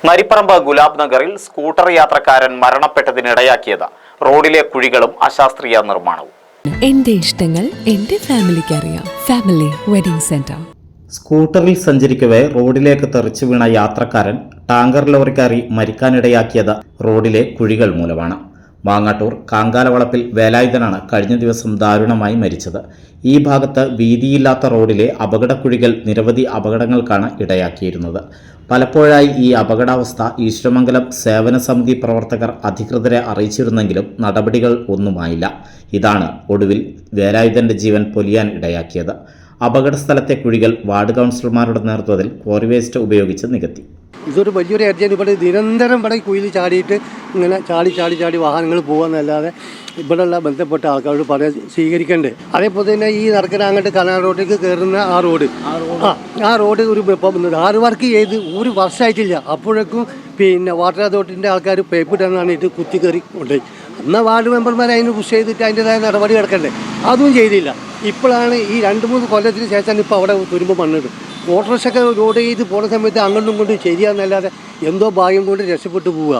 നരിപ്പറമ്പ് ഗുലാബ് നഗറിൽ സ്കൂട്ടർ യാത്രക്കാരൻ മരണപ്പെട്ടതിനിടയാക്കിയത് റോഡിലെ കുഴികളും അശാസ്ത്രീയ നിർമ്മാണവും. എന്റെ ഇഷ്ടങ്ങൾ എന്റെ ഫാമിലിക്ക് അറിയാം. Family wedding centre. സ്കൂട്ടറിൽ സഞ്ചരിക്കവേ റോഡിലേക്ക് തെറിച്ചു വീണ യാത്രക്കാരൻ ടാങ്കർ ലോറി കയറി മരിക്കാനിടയാക്കിയത് റോഡിലെ കുഴികൾ മൂലമാണ്. മാങ്ങാട്ടൂർ കാങ്കാലവളപ്പിൽ വേലായുധനാണ് കഴിഞ്ഞ ദിവസം ദാരുണമായി മരിച്ചത്. ഈ ഭാഗത്ത് വീതിയില്ലാത്ത റോഡിലെ അപകടക്കുഴികൾ നിരവധി അപകടങ്ങൾക്കാണ് ഇടയാക്കിയിരുന്നത്. പലപ്പോഴായി ഈ അപകടാവസ്ഥ ഈശ്വരമംഗലം സേവന സമിതി പ്രവർത്തകർ അധികൃതരെ അറിയിച്ചിരുന്നെങ്കിലും നടപടികൾ ഒന്നുമായില്ല. ഇതാണ് ഒടുവിൽ വേലായുധന്റെ ജീവൻ പൊലിയാൻ ഇടയാക്കിയത്. അപകട സ്ഥലത്തെ കുഴികൾ വാർഡ് കൗൺസിലർമാരുടെ നേതൃത്വത്തിൽ ക്വാറി വേസ്റ്റ് ഉപയോഗിച്ച് നികത്തി. ഇതൊരു വലിയൊരു അർജന്റ്. ഇവിടെ നിരന്തരം ഇവിടെ കുയിൽ ചാടിയിട്ട് ഇങ്ങനെ ചാടി വാഹനങ്ങൾ പോകുന്നതല്ലാതെ ഇവിടെയുള്ള ബന്ധപ്പെട്ട ആൾക്കാരോട് പറയാൻ സ്വീകരിക്കണ്ടേ. അതേപോലെ തന്നെ ഈ നടക്കുന്ന അങ്ങോട്ട് കനാൽ റോഡിലേക്ക് കയറുന്ന ആ റോഡ് ഒരു 6 വർക്ക് ചെയ്ത് ഒരു വർഷമായിട്ടില്ല. അപ്പോഴേക്കും വാട്ടർ അതോറിറ്റിൻ്റെ ആൾക്കാർ പൈപ്പ് ഇടാന്നാണ് ഇത് കുത്തി കയറി കൊണ്ടുപോയി. എന്നാൽ വാർഡ് മെമ്പർമാർ അതിന് പുഷ് ചെയ്തിട്ട് അതിൻ്റെതായ നടപടി എടുക്കണ്ടേ, അതും ചെയ്തില്ല. ഇപ്പോഴാണ് ഈ 2-3 കൊല്ലത്തിന് ശേഷമാണ് ഇപ്പോൾ അവിടെ തുരുമ്പ് മണ്ണിടും. ഓട്ടോറിക്ഷയൊക്കെ റോഡ് ചെയ്ത് പോകുന്ന സമയത്ത് അങ്ങോട്ടും ഇങ്ങോട്ടും ശരിയാന്നല്ലാതെ എന്തോ ഭാഗ്യം കൊണ്ട് രക്ഷപ്പെട്ടു പോവുക.